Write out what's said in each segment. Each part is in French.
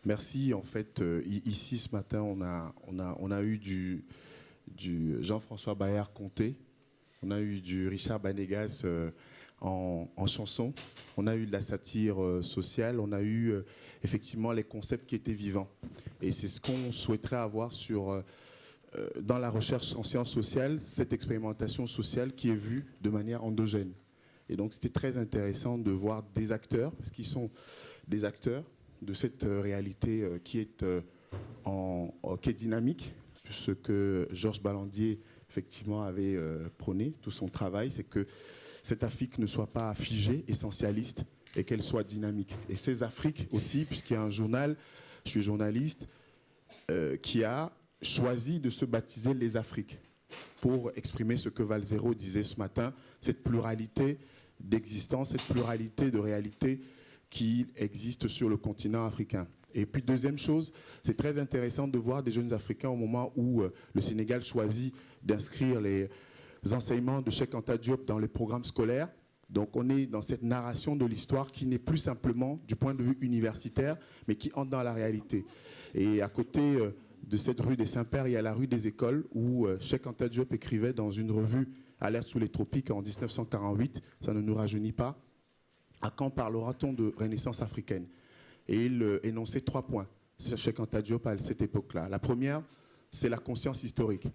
Merci. En fait, ici ce matin, on a eu du Jean-François Bayard-Comté, on a eu du Richard Banegas en chanson, on a eu de la satire sociale, on a eu effectivement les concepts qui étaient vivants. Et c'est ce qu'on souhaiterait avoir dans la recherche en sciences sociales, cette expérimentation sociale qui est vue de manière endogène. Et donc c'était très intéressant de voir des acteurs, parce qu'ils sont des acteurs de cette réalité qui est dynamique. Ce que Georges Ballandier effectivement avait prôné, tout son travail, c'est que cette Afrique ne soit pas figée, essentialiste, et qu'elle soit dynamique. Et ces Afriques aussi, puisqu'il y a un journal, je suis journaliste, qui a choisi de se baptiser les Afriques pour exprimer ce que Valzero disait ce matin, cette pluralité d'existence, cette pluralité de réalité qui existe sur le continent africain. Et puis deuxième chose, c'est très intéressant de voir des jeunes Africains au moment où le Sénégal choisit d'inscrire les enseignements de Cheikh Anta Diop dans les programmes scolaires. Donc on est dans cette narration de l'histoire qui n'est plus simplement du point de vue universitaire, mais qui entre dans la réalité. Et à côté de cette rue des Saints-Pères, il y a la rue des Écoles où Cheikh Anta Diop écrivait dans une revue Alerte sous les tropiques en 1948, ça ne nous rajeunit pas. À quand parlera-t-on de renaissance africaine? Et il énonçait 3 points, Cheikh Anta Diop à cette époque-là. La première, c'est la conscience historique.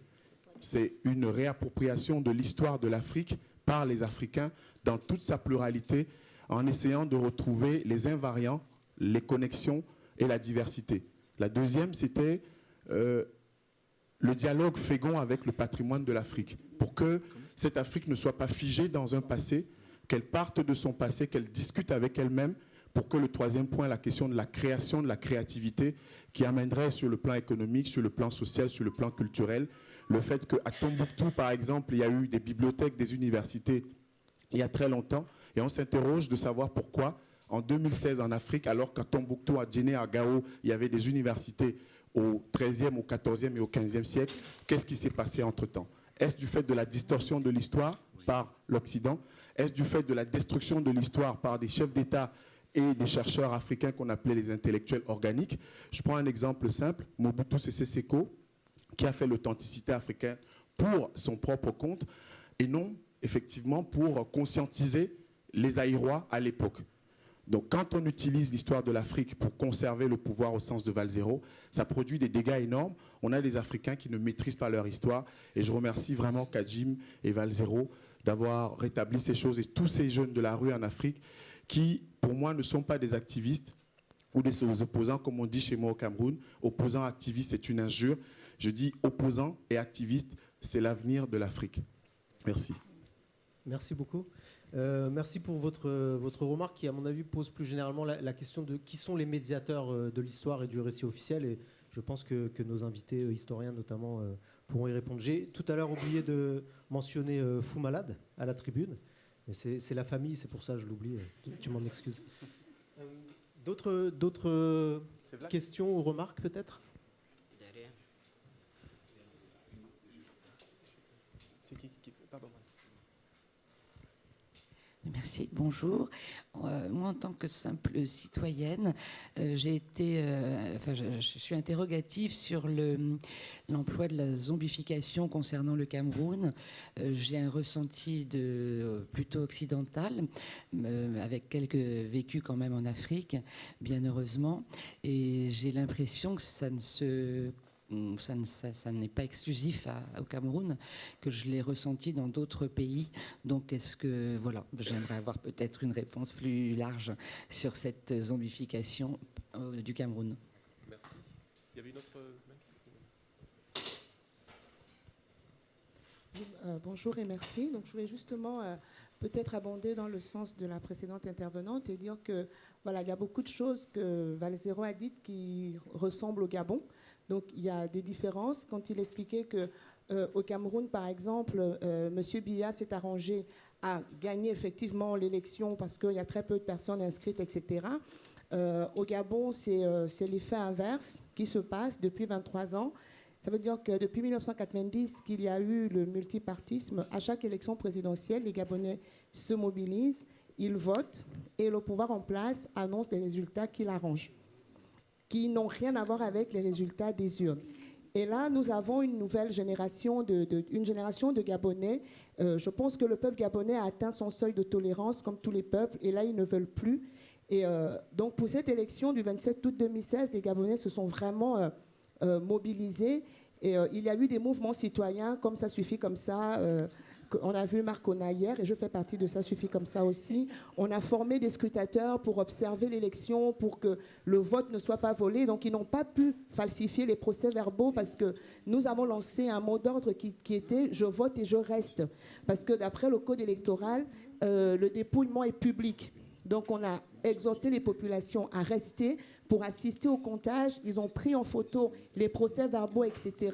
C'est une réappropriation de l'histoire de l'Afrique par les Africains dans toute sa pluralité, en essayant de retrouver les invariants, les connexions et la diversité. La deuxième, c'était le dialogue fécond avec le patrimoine de l'Afrique, pour que cette Afrique ne soit pas figée dans un passé, qu'elle parte de son passé, qu'elle discute avec elle-même, pour que le troisième point, la question de la création, de la créativité, qui amènerait sur le plan économique, sur le plan social, sur le plan culturel, le fait qu'à Tombouctou, par exemple, il y a eu des bibliothèques, des universités, il y a très longtemps, et on s'interroge de savoir pourquoi, en 2016 en Afrique, alors qu'à Tombouctou, à Djenné, à Gao, il y avait des universités au XIIIe, au XIVe et au XVe siècle, qu'est-ce qui s'est passé entre-temps? Est-ce du fait de la distorsion de l'histoire par l'Occident? Est-ce du fait de la destruction de l'histoire par des chefs d'État et des chercheurs africains qu'on appelait les intellectuels organiques? Je prends un exemple simple, Mobutu Sese Seko, qui a fait l'authenticité africaine pour son propre compte, et non effectivement pour conscientiser les Aïrois à l'époque. Donc quand on utilise l'histoire de l'Afrique pour conserver le pouvoir au sens de Valzero, ça produit des dégâts énormes. On a des Africains qui ne maîtrisent pas leur histoire. Et je remercie vraiment Kajim et Valzero d'avoir rétabli ces choses. Et tous ces jeunes de la rue en Afrique qui, pour moi, ne sont pas des activistes ou des opposants, comme on dit chez moi au Cameroun. Opposant, activiste, c'est une injure. Je dis opposant et activiste, c'est l'avenir de l'Afrique. Merci. Merci beaucoup. Merci pour votre remarque qui, à mon avis, pose plus généralement la question de qui sont les médiateurs de l'histoire et du récit officiel. Et je pense que nos invités historiens, notamment, pourront y répondre. J'ai tout à l'heure oublié de mentionner Fou Malade à la tribune. Mais c'est la famille, c'est pour ça que je l'oublie. Tu m'en excuses. D'autres questions ou remarques, peut-être? C'est qui Pardon. Merci, bonjour. Moi, en tant que simple citoyenne, je suis interrogative sur l'emploi de la zombification concernant le Cameroun. J'ai un ressenti plutôt occidental, avec quelques vécus quand même en Afrique, bien heureusement. Et j'ai l'impression que ça n'est pas exclusif au Cameroun, que je l'ai ressenti dans d'autres pays. Donc, j'aimerais avoir peut-être une réponse plus large sur cette zombification du Cameroun. Merci. Il y avait une autre bonjour et merci. Donc, je voulais justement peut-être abonder dans le sens de la précédente intervenante et dire que voilà, il y a beaucoup de choses que Valzero a dites qui ressemblent au Gabon. Donc, il y a des différences. Quand il expliquait qu'au Cameroun, par exemple, M. Biya s'est arrangé à gagner effectivement l'élection parce qu'il y a très peu de personnes inscrites, etc. Au Gabon, c'est l'effet inverse qui se passe depuis 23 ans. Ça veut dire que depuis 1990 qu'il y a eu le multipartisme, à chaque élection présidentielle, les Gabonais se mobilisent, ils votent et le pouvoir en place annonce des résultats qui l'arrangent. qui n'ont rien à voir avec les résultats des urnes. Et là, nous avons une nouvelle génération une génération de Gabonais. Je pense que le peuple gabonais a atteint son seuil de tolérance, comme tous les peuples, et là, ils ne veulent plus. Et donc, pour cette élection du 27 août 2016, les Gabonais se sont vraiment mobilisés. Et il y a eu des mouvements citoyens, comme Ça suffit comme ça. On a vu Marc Ona hier, et je fais partie de Ça suffit comme ça aussi. On a formé des scrutateurs pour observer l'élection, pour que le vote ne soit pas volé. Donc, ils n'ont pas pu falsifier les procès-verbaux parce que nous avons lancé un mot d'ordre qui était « Je vote et je reste ». Parce que d'après le code électoral, le dépouillement est public. Donc, on a exhorté les populations à rester pour assister au comptage. Ils ont pris en photo les procès-verbaux, etc.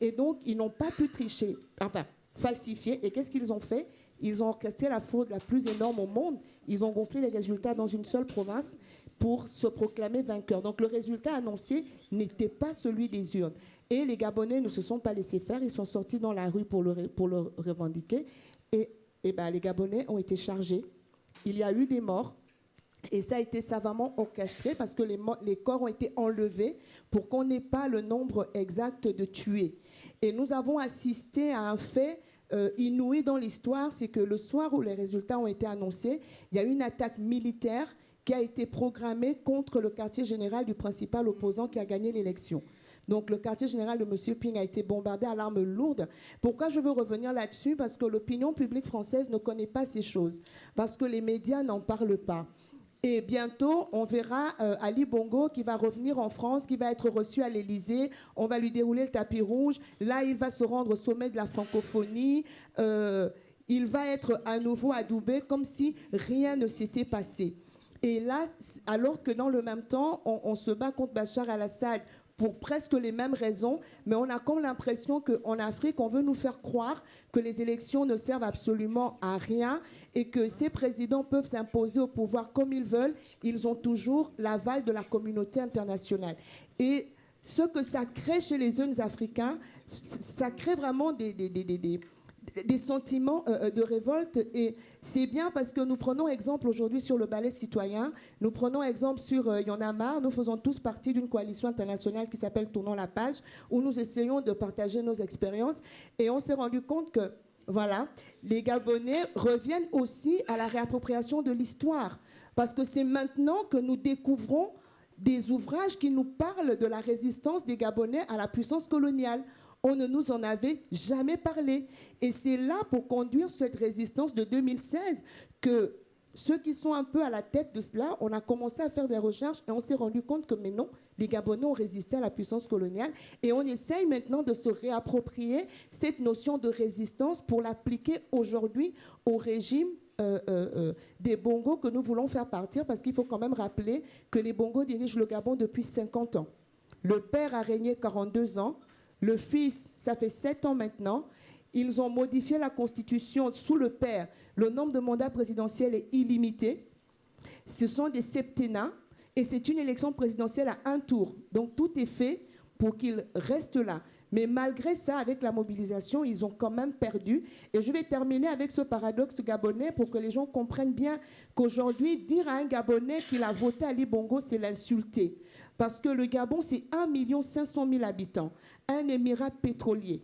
Et donc, ils n'ont pas pu tricher. Enfin, falsifié. Et qu'est-ce qu'ils ont fait? Ils ont orchestré la fraude la plus énorme au monde. Ils ont gonflé les résultats dans une seule province pour se proclamer vainqueurs. Donc le résultat annoncé n'était pas celui des urnes. Et les Gabonais ne se sont pas laissés faire. Ils sont sortis dans la rue pour le revendiquer. Et les Gabonais ont été chargés. Il y a eu des morts. Et ça a été savamment orchestré parce que les corps ont été enlevés pour qu'on n'ait pas le nombre exact de tués. Et nous avons assisté à un fait inouï dans l'histoire, c'est que le soir où les résultats ont été annoncés, il y a eu une attaque militaire qui a été programmée contre le quartier général du principal opposant qui a gagné l'élection. Donc le quartier général de M. Ping a été bombardé à l'arme lourde. Pourquoi je veux revenir là-dessus? Parce que l'opinion publique française ne connaît pas ces choses, parce que les médias n'en parlent pas. Et bientôt, on verra Ali Bongo qui va revenir en France, qui va être reçu à l'Élysée. On va lui dérouler le tapis rouge. Là, il va se rendre au sommet de la francophonie. Il va être à nouveau adoubé comme si rien ne s'était passé. Et là, alors que dans le même temps, on se bat contre Bachar al-Assad pour presque les mêmes raisons, mais on a comme l'impression qu'en Afrique, on veut nous faire croire que les élections ne servent absolument à rien et que ces présidents peuvent s'imposer au pouvoir comme ils veulent. Ils ont toujours l'aval de la communauté internationale. Et ce que ça crée chez les jeunes Africains, ça crée vraiment des sentiments de révolte. Et c'est bien parce que nous prenons exemple aujourd'hui sur le ballet citoyen, nous prenons exemple sur Y en a marre, nous faisons tous partie d'une coalition internationale qui s'appelle Tournons la page, où nous essayons de partager nos expériences. Et on s'est rendu compte que, voilà, les Gabonais reviennent aussi à la réappropriation de l'histoire. Parce que c'est maintenant que nous découvrons des ouvrages qui nous parlent de la résistance des Gabonais à la puissance coloniale. On ne nous en avait jamais parlé. Et c'est là, pour conduire cette résistance de 2016, que ceux qui sont un peu à la tête de cela, on a commencé à faire des recherches et on s'est rendu compte que, mais non, les Gabonais ont résisté à la puissance coloniale. Et on essaye maintenant de se réapproprier cette notion de résistance pour l'appliquer aujourd'hui au régime des Bongos que nous voulons faire partir, parce qu'il faut quand même rappeler que les Bongos dirigent le Gabon depuis 50 ans. Le père a régné 42 ans. Le fils, ça fait 7 ans maintenant. Ils ont modifié la Constitution sous le père. Le nombre de mandats présidentiels est illimité. Ce sont des septennats et c'est une élection présidentielle à un tour. Donc tout est fait pour qu'ils restent là. Mais malgré ça, avec la mobilisation, ils ont quand même perdu. Et je vais terminer avec ce paradoxe gabonais pour que les gens comprennent bien qu'aujourd'hui, dire à un Gabonais qu'il a voté Ali Bongo, c'est l'insulter. Parce que le Gabon, c'est 1 500 000 habitants, un émirat pétrolier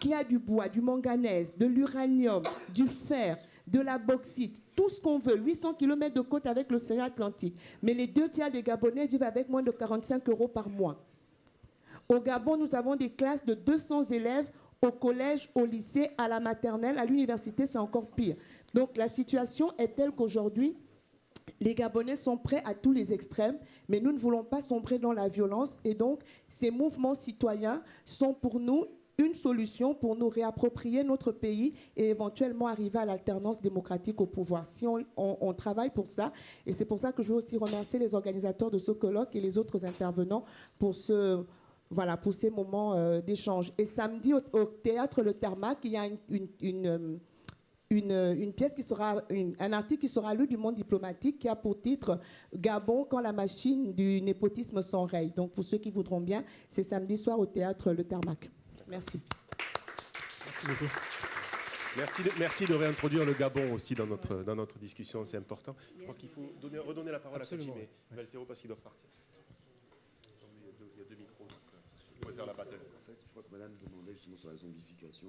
qui a du bois, du manganèse, de l'uranium, du fer, de la bauxite, tout ce qu'on veut, 800 km de côte avec l'océan Atlantique. Mais les 2 tiers des Gabonais vivent avec moins de 45 € par mois. Au Gabon, nous avons des classes de 200 élèves au collège, au lycée, à la maternelle, à l'université, c'est encore pire. Donc la situation est telle qu'aujourd'hui, les Gabonais sont prêts à tous les extrêmes, mais nous ne voulons pas sombrer dans la violence. Et donc, ces mouvements citoyens sont pour nous une solution pour nous réapproprier notre pays et éventuellement arriver à l'alternance démocratique au pouvoir. Si on travaille pour ça, et c'est pour ça que je veux aussi remercier les organisateurs de ce colloque et les autres intervenants pour ces moments d'échange. Et samedi, au théâtre Le Tarmac, il y a une pièce qui sera, un article qui sera lu du Monde diplomatique qui a pour titre « Gabon quand la machine du népotisme s'enraye ». Donc pour ceux qui voudront bien, c'est samedi soir au théâtre Le Tarmac. Merci. Merci beaucoup. Merci de réintroduire le Gabon aussi dans notre discussion, c'est important. Je crois qu'il faut redonner la parole à Kajime Valsero parce qu'ils doivent partir. Il y a 2 micros, donc vous pouvez faire la bataille. En fait, je crois que madame demandait justement sur la zombification,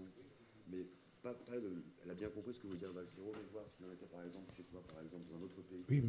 mais elle a bien compris ce que veut dire Valsero, mais voir s'il en était par exemple chez toi, par exemple, dans un autre pays. Oui, mais